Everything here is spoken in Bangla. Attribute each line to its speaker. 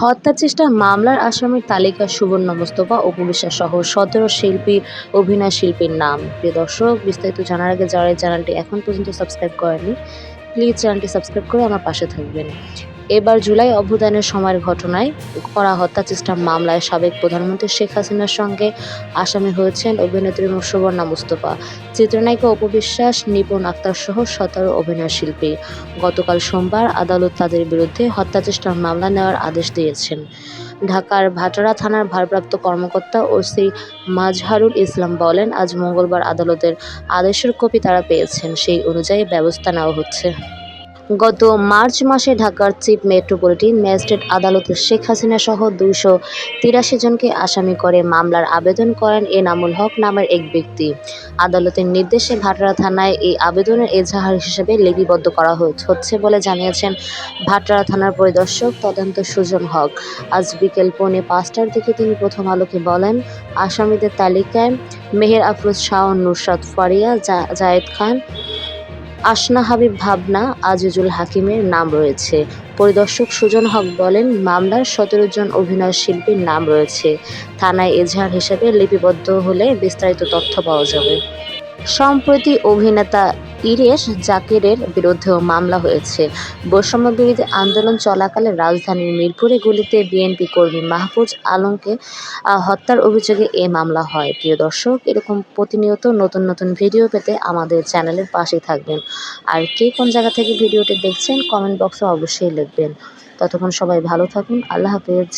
Speaker 1: হত্যা চেষ্টার মামলার আসামির তালিকায় সুবর্ণা মুস্তফা, অপু বিশ্বাস সহ ১৭ অভিনয় শিল্পীর নাম। প্রিয় দর্শক, বিস্তারিত জানার আগে যারা এই চ্যানেলটি এখন পর্যন্ত সাবস্ক্রাইব করেননি, প্লিজ চ্যানেলটি সাবস্ক্রাইব করে আমার পাশে থাকবেন। এবার জুলাই অভ্যুত্থানের সময়ের ঘটনায় করা হত্যা চেষ্টার মামলায় সাবেক প্রধানমন্ত্রী শেখ হাসিনার সঙ্গে আসামি হয়েছেন অভিনেত্রী সুবর্ণা মুস্তফা, চিত্রনায়িকা অপু বিশ্বাস, নিপুণ আক্তার সহ ১৭ অভিনয়শিল্পী। গতকাল সোমবার আদালত তাদের বিরুদ্ধে হত্যা চেষ্টার মামলা নেওয়ার আদেশ দিয়েছেন। ঢাকার ভাটারা থানার ভারপ্রাপ্ত কর্মকর্তা ওসি মাজহারুল ইসলাম বলেন, আজ মঙ্গলবার আদালতের আদেশের কপি তারা পেয়েছেন, সেই অনুযায়ী ব্যবস্থা নেওয়া হচ্ছে। গত মার্চ মাসে ঢাকার চিফ মেট্রোপলিটন ম্যাজিস্ট্রেট আদালতে শেখ হাসিনা সহ ২৮৩ জনকে আসামি করে মামলার আবেদন করেন এনামুল হক নামের এক ব্যক্তি। আদালতের নির্দেশে ভাটারা থানায় এই আবেদনের এজাহার হিসেবে লিপিবদ্ধ করা হচ্ছে বলে জানিয়েছেন ভাটারা থানার পরিদর্শক তদন্ত সুজন হক। আজ বিকেল 4:45টার দিকে তিনি প্রথম আলোকে বলেন, আসামিদের তালিকায় মেহের আফরোজ শাওন, নুসরাত ফারিয়া, জায়েদ খান, আসনা হাবিব, ভাবনা, আজিজুল হাকিমের নাম রয়েছে। পরিদর্শক সুজন হক বলেন, মামলার ১৭ জন অভিনয় শিল্পীর নাম রয়েছে। থানায় এজাহার হিসেবে লিপিবদ্ধ হলে বিস্তারিত তথ্য পাওয়া যাবে। সম্প্রতি অভিনেতা ইরেশ জাকিরের বিরুদ্ধেও মামলা হয়েছে। বৈষম্যবিরোধী আন্দোলন চলাকালে রাজধানীর মিরপুরে গুলিতে বিএনপি কর্মী মাহফুজ আলমকে হত্যার অভিযোগে এ মামলা হয়। প্রিয় দর্শক, এরকম প্রতিনিয়ত নতুন নতুন ভিডিও পেতে আমাদের চ্যানেলের পাশেই থাকবেন। আর কে কোন জায়গা থেকে ভিডিওটি দেখছেন কমেন্ট বক্সে অবশ্যই লিখবেন। ততক্ষণ সবাই ভালো থাকুন। আল্লাহ হাফেজ।